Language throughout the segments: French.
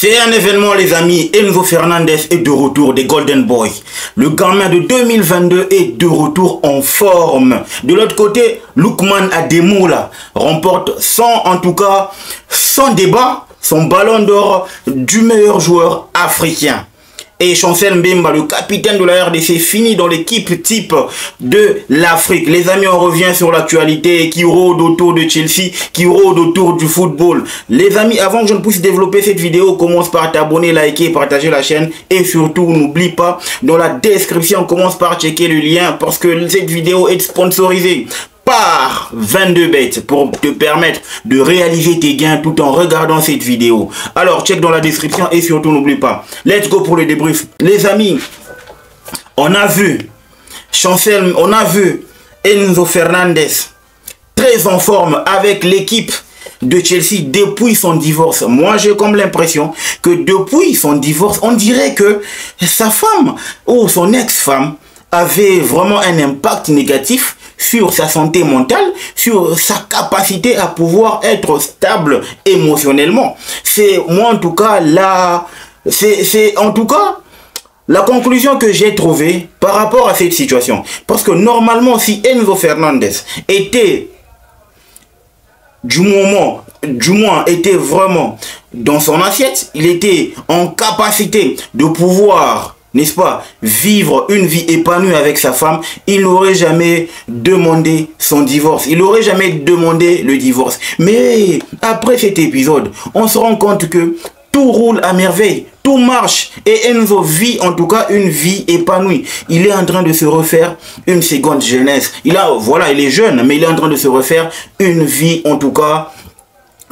C'est un événement les amis, Enzo Fernandez est de retour des Golden Boys. Le gamin de 2022 est de retour en forme. De l'autre côté, Lookman Ademola remporte sans débat son ballon d'or du meilleur joueur africain. Et Chancel Mbemba, le capitaine de la RDC, finit dans l'équipe type de l'Afrique. Les amis, on revient sur l'actualité qui rôde autour de Chelsea, qui rôde autour du football. Les amis, avant que je ne puisse développer cette vidéo, commence par t'abonner, liker, partager la chaîne. Et surtout, n'oublie pas, dans la description, commence par checker le lien parce que cette vidéo est sponsorisée par 22bet pour te permettre de réaliser tes gains tout en regardant cette vidéo. Alors, check dans la description et surtout n'oublie pas. Let's go pour le débrief. Les amis, on a vu Chancel, on a vu Enzo Fernandez très en forme avec l'équipe de Chelsea depuis son divorce. Moi, j'ai comme l'impression que depuis son divorce, on dirait que sa femme ou son ex-femme avait vraiment un impact négatif sur sa santé mentale, sur sa capacité à pouvoir être stable émotionnellement. C'est moi en tout cas la conclusion que j'ai trouvée par rapport à cette situation. Parce que normalement, si Enzo Fernandez était du moins était vraiment dans son assiette, il était en capacité de pouvoir, n'est-ce pas, vivre une vie épanouie avec sa femme, il n'aurait jamais demandé son divorce. Il n'aurait jamais demandé le divorce. Mais après cet épisode, on se rend compte que tout roule à merveille, tout marche. Et Enzo vit en tout cas une vie épanouie. Il est en train de se refaire une seconde jeunesse. Il est jeune, mais il est en train de se refaire une vie en tout cas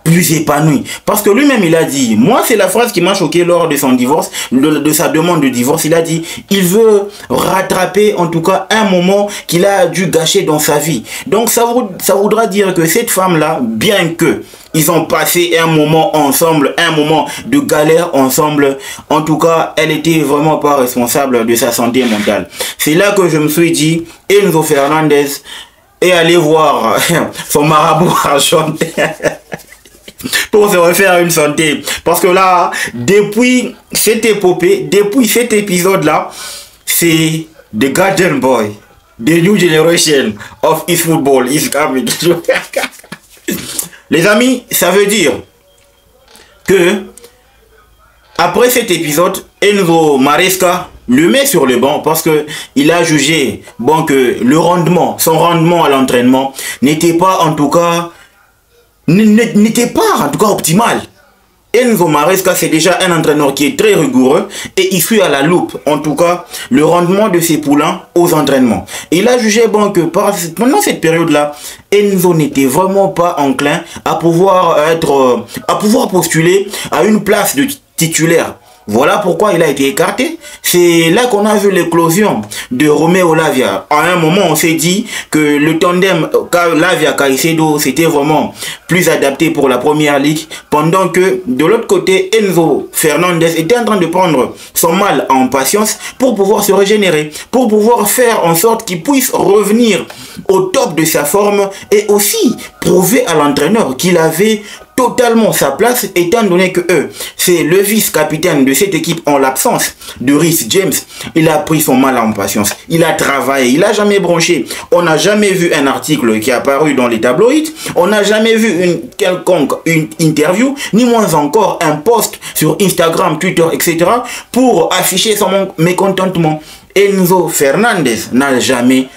plus épanoui. Parce que lui-même, il a dit, moi, c'est la phrase qui m'a choqué lors de son divorce, de sa demande de divorce. Il a dit, il veut rattraper, en tout cas, un moment qu'il a dû gâcher dans sa vie. Donc, ça voudra dire que cette femme-là, bien que ils ont passé un moment ensemble, un moment de galère ensemble, en tout cas, elle était vraiment pas responsable de sa santé mentale. C'est là que je me suis dit, Enzo Fernandez est allé voir son marabout argentin pour se refaire une santé. Parce que là, depuis cette épopée, depuis cet épisode-là, c'est The Golden Boy, The New Generation of eFootball is coming. Les amis, ça veut dire que après cet épisode, Enzo Maresca le met sur le banc parce que il a jugé bon que son rendement à l'entraînement n'était pas en tout cas optimal. Enzo Maresca, c'est déjà un entraîneur qui est très rigoureux et il suit à la loupe, en tout cas, le rendement de ses poulains aux entraînements. Il a jugé bon que pendant cette période-là, Enzo n'était vraiment pas enclin à pouvoir postuler à une place de titulaire. Voilà pourquoi il a été écarté. C'est là qu'on a vu l'éclosion de Romeo Lavia. À un moment, on s'est dit que le tandem Lavia-Caicedo, c'était vraiment plus adapté pour la première ligue. Pendant que, de l'autre côté, Enzo Fernandez était en train de prendre son mal en patience pour pouvoir se régénérer, pour pouvoir faire en sorte qu'il puisse revenir au top de sa forme et aussi prouver à l'entraîneur qu'il avait totalement sa place, étant donné que c'est le vice-capitaine de cette équipe en l'absence de Reece James. Il a pris son mal en patience, il a travaillé, il n'a jamais bronché. On n'a jamais vu un article qui est apparu dans les tabloïds, on n'a jamais vu une interview, ni moins encore un post sur Instagram, Twitter, etc. pour afficher son mécontentement. Enzo Fernandez n'a jamais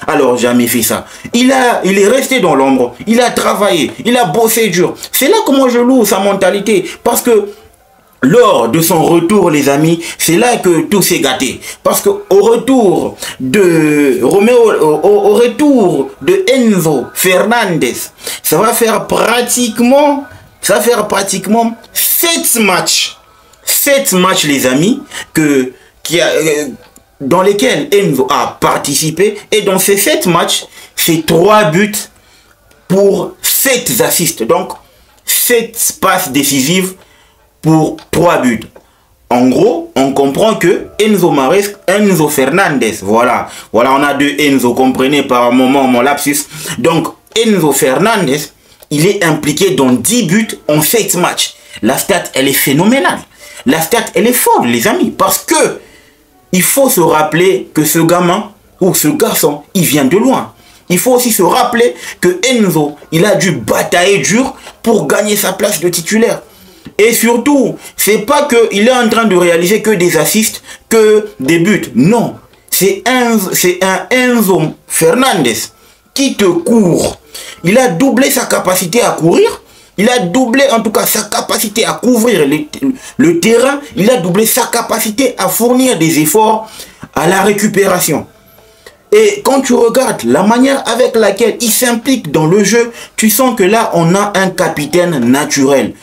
fait ça. Il est resté dans l'ombre, il a travaillé, il a bossé dur. C'est là que moi je loue sa mentalité. Parce que lors de son retour, les amis, c'est là que tout s'est gâté. Parce que au retour de Enzo Fernandez, ça va faire pratiquement 7 matchs. 7 matchs, les amis, dans lesquels Enzo a participé. Et dans ces 7 matchs, c'est 3 buts pour 7 assists. Donc, 7 passes décisives pour 3 buts. En gros, on comprend que Enzo Fernandez, voilà, on a 2 Enzo, comprenez par moment mon lapsus. Donc, Enzo Fernandez, il est impliqué dans 10 buts en 7 matchs. La stat, elle est phénoménale. la stat, elle est folle, les amis. Parce que il faut se rappeler que ce gamin ou ce garçon, il vient de loin. Il faut aussi se rappeler que Enzo, il a dû batailler dur pour gagner sa place de titulaire. Et surtout, c'est pas qu'il est en train de réaliser que des assists, que des buts. Non, c'est un Enzo Fernandez qui te court. Il a doublé sa capacité à courir. Il a doublé en tout cas sa capacité à couvrir le terrain. Il a doublé sa capacité à fournir des efforts à la récupération. Et quand tu regardes la manière avec laquelle il s'implique dans le jeu, tu sens que là, on a un capitaine naturel.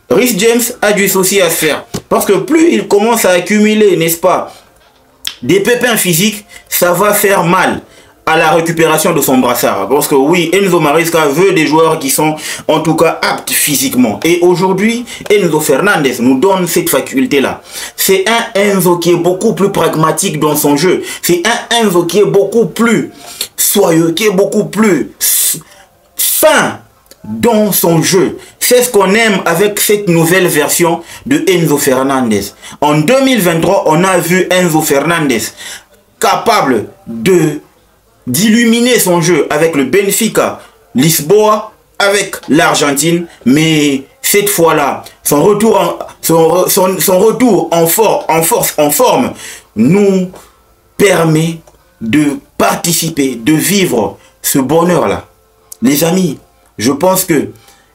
Reece James a du souci à se faire. Parce que plus il commence à accumuler, n'est-ce pas, des pépins physiques, ça va faire mal à la récupération de son brassard. Parce que oui, Enzo Maresca veut des joueurs qui sont en tout cas aptes physiquement. Et aujourd'hui, Enzo Fernandez nous donne cette faculté-là. C'est un Enzo qui est beaucoup plus pragmatique dans son jeu. C'est un Enzo qui est beaucoup plus soyeux, qui est beaucoup plus fin dans son jeu. C'est ce qu'on aime avec cette nouvelle version de Enzo Fernandez. En 2023, on a vu Enzo Fernandez capable d'illuminer son jeu avec le Benfica, Lisboa, avec l'Argentine, mais cette fois-là, son retour en forme nous permet de participer, de vivre ce bonheur-là. Les amis, je pense que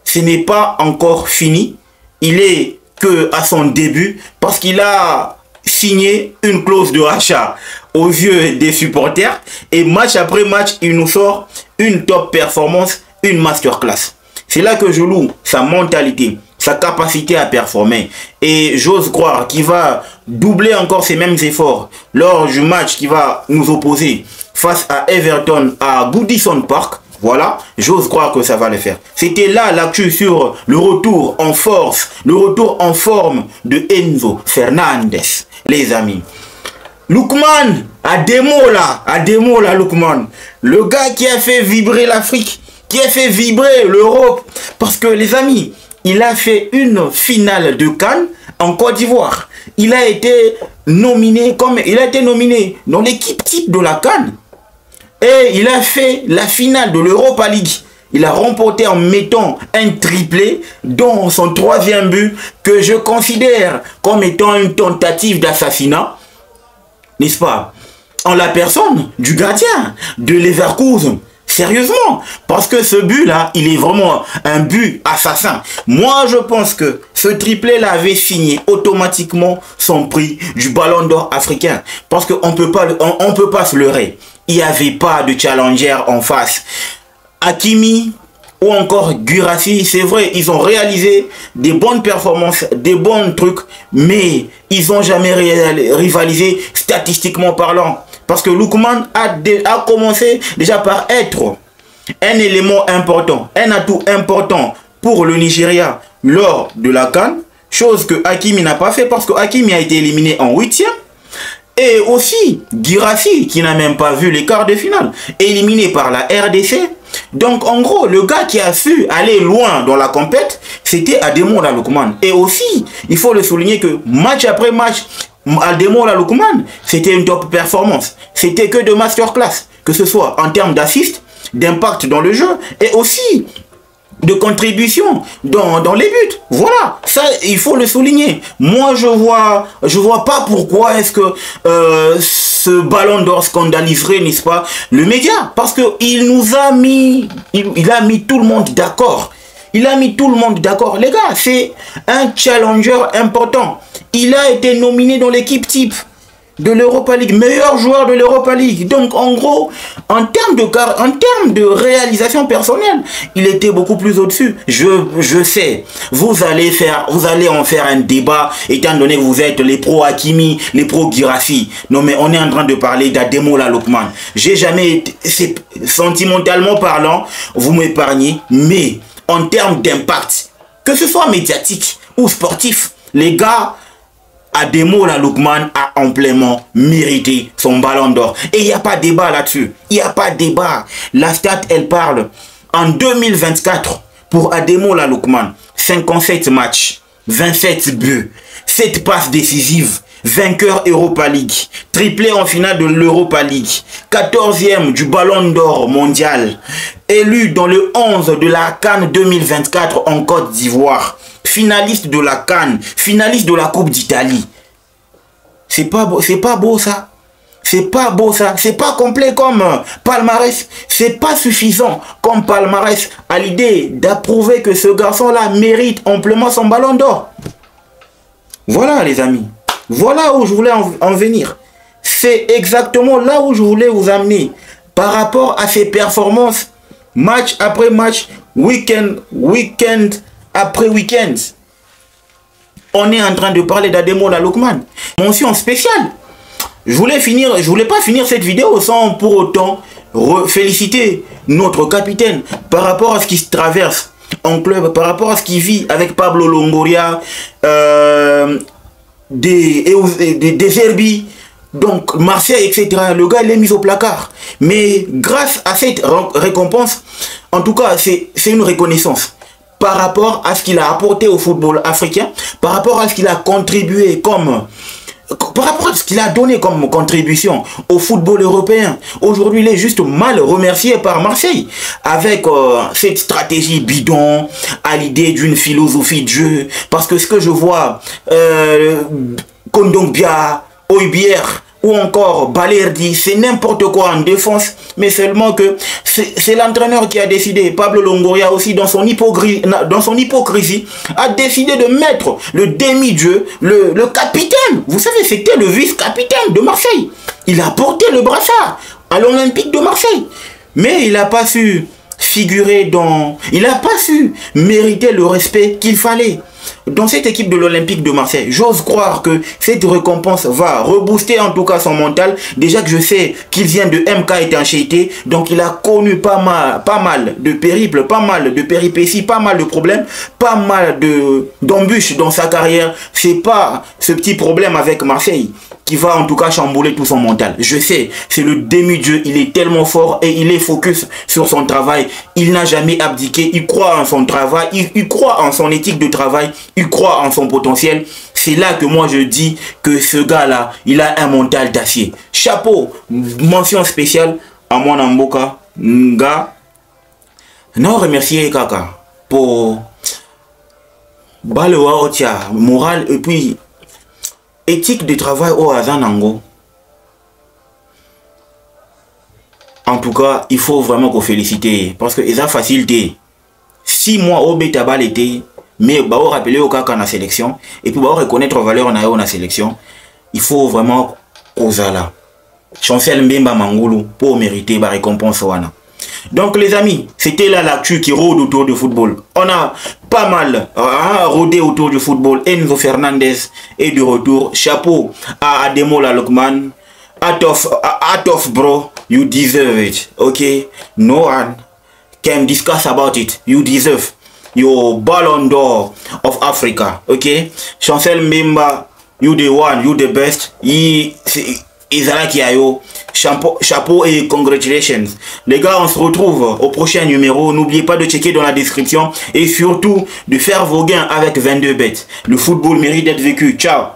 ce n'est pas encore fini. Il est que à son début parce qu'il a signé une clause de rachat aux yeux des supporters et match après match, il nous sort une top performance, une masterclass. C'est là que je loue sa mentalité, sa capacité à performer et j'ose croire qu'il va doubler encore ses mêmes efforts lors du match qui va nous opposer face à Everton à Goodison Park. Voilà, j'ose croire que ça va le faire. C'était là l'actu sur le retour en force, le retour en forme de Enzo Fernandez, les amis. Lookman, à des mots là, Lookman. Le gars qui a fait vibrer l'Afrique, qui a fait vibrer l'Europe. Parce que les amis, il a fait une finale de CAN en Côte d'Ivoire. Il a été nominé dans l'équipe type de la CAN. Et il a fait la finale de l'Europa League. Il a remporté en mettant un triplé dans son troisième but que je considère comme étant une tentative d'assassinat. N'est-ce pas? En la personne du gardien de Leverkusen. Sérieusement. Parce que ce but-là, il est vraiment un but assassin. Moi, je pense que ce triplé-là avait signé automatiquement son prix du Ballon d'Or africain. Parce qu'on peut pas se leurrer. Il n'y avait pas de challenger en face. Hakimi ou encore Guirassy, c'est vrai, ils ont réalisé des bonnes performances, des bons trucs, mais ils n'ont jamais rivalisé statistiquement parlant. Parce que Lookman a commencé déjà par être un élément important, un atout important pour le Nigeria lors de la CAN, chose que Hakimi n'a pas fait parce que Hakimi a été éliminé en 8e. Et aussi, Guirassy, qui n'a même pas vu les quarts de finale, éliminé par la RDC. Donc, en gros, le gars qui a su aller loin dans la compète, c'était Ademola Lookman. Et aussi, il faut le souligner que match après match, Ademola Lookman, c'était une top performance. C'était que de masterclass, que ce soit en termes d'assist, d'impact dans le jeu, et aussi de contribution dans les buts. Voilà, ça il faut le souligner. Moi je vois pas pourquoi est-ce que ce Ballon d'Or scandaliserait, n'est-ce pas, le média, parce que il a mis tout le monde d'accord. Il a mis tout le monde d'accord. Les gars, c'est un challenger important. Il a été nominé dans l'équipe type de l'Europa League, meilleur joueur de l'Europa League. Donc en gros, en termes de réalisation personnelle, il était beaucoup plus au-dessus. Je sais, vous allez en faire un débat, étant donné que vous êtes les pros Hakimi, les pros Guirassy. Non mais on est en train de parler d'Ademola Lookman. J'ai jamais été, sentimentalement parlant, vous m'épargnez, mais en termes d'impact, que ce soit médiatique ou sportif, les gars, Ademola Lookman a amplement mérité son Ballon d'Or. Et il n'y a pas de débat là-dessus. Il n'y a pas de débat. La stat, elle parle. En 2024, pour Ademola Lookman, 57 matchs, 27 buts, 7 passes décisives, vainqueur Europa League, triplé en finale de l'Europa League, 14e du Ballon d'Or mondial, élu dans le 11 de la CAN 2024 en Côte d'Ivoire, finaliste de la CAN, finaliste de la Coupe d'Italie. C'est pas beau ça. C'est pas beau ça. C'est pas complet comme palmarès. C'est pas suffisant comme palmarès à l'idée d'approuver que ce garçon-là mérite amplement son Ballon d'Or. Voilà les amis. Voilà où je voulais en venir. C'est exactement là où je voulais vous amener. Par rapport à ses performances, match après match, week-end après week-end. On est en train de parler d'Ademola Lookman. Mention spéciale. Je voulais pas finir cette vidéo sans pour autant féliciter notre capitaine par rapport à ce qui se traverse en club, par rapport à ce qu'il vit avec Pablo Longoria, des Zerbi, donc Marseille, etc. Le gars, il est mis au placard. Mais grâce à cette récompense, en tout cas, c'est une reconnaissance par rapport à ce qu'il a apporté au football africain, par rapport à ce qu'il a contribué par rapport à ce qu'il a donné comme contribution au football européen. Aujourd'hui, il est juste mal remercié par Marseille avec cette stratégie bidon à l'idée d'une philosophie de jeu. Parce que ce que je vois, Kondogbia, Højbjerg ou encore Balerdi, c'est n'importe quoi en défense, mais seulement que c'est l'entraîneur qui a décidé. Pablo Longoria aussi, dans son hypocrisie, a décidé de mettre le demi-dieu, le capitaine. Vous savez, c'était le vice-capitaine de Marseille. Il a porté le brassard à l'Olympique de Marseille. Mais il n'a pas su figurer il n'a pas su mériter le respect qu'il fallait. Dans cette équipe de l'Olympique de Marseille, j'ose croire que cette récompense va rebooster en tout cas son mental. Déjà que je sais qu'il vient de MK Étanchéité, donc il a connu pas mal de périples, pas mal de péripéties, pas mal de problèmes, pas mal d'embûches dans sa carrière. C'est pas ce petit problème avec Marseille qui va en tout cas chambouler tout son mental. Je sais, c'est le demi-dieu, il est tellement fort et il est focus sur son travail. Il n'a jamais abdiqué, il croit en son travail, il croit en son éthique de travail, il croit en son potentiel. C'est là que moi je dis que ce gars-là, il a un mental d'acier. Chapeau, mention spéciale à mon Mboka Nga. Non, remercier Kaka pour Balewa Otia, morale et puis éthique de travail au Azanango. En tout cas, il faut vraiment qu'on félicite parce que ils ont facilité. 6 mois au Betabal était, mais bah on rappeler au cas qu'on a sélection et puis bah on reconnaître valeur on a sélection. Il faut vraiment qu'on là. Chancel Mbemba Mangulu pour mériter la récompense wana. Donc les amis, c'était là l'actu qui rôde autour du football. On a pas mal rôdé autour du football. Enzo Fernandez est de retour. Chapeau à Ademola Lookman. Hat of bro, you deserve it. Okay, no one can discuss about it. You deserve your Ballon d'Or of Africa. Okay, Chancel Mbemba, you the one, you the best. Chapeau et congratulations. Les gars, on se retrouve au prochain numéro. N'oubliez pas de checker dans la description et surtout de faire vos gains avec 22 bêtes. Le football mérite d'être vécu. Ciao.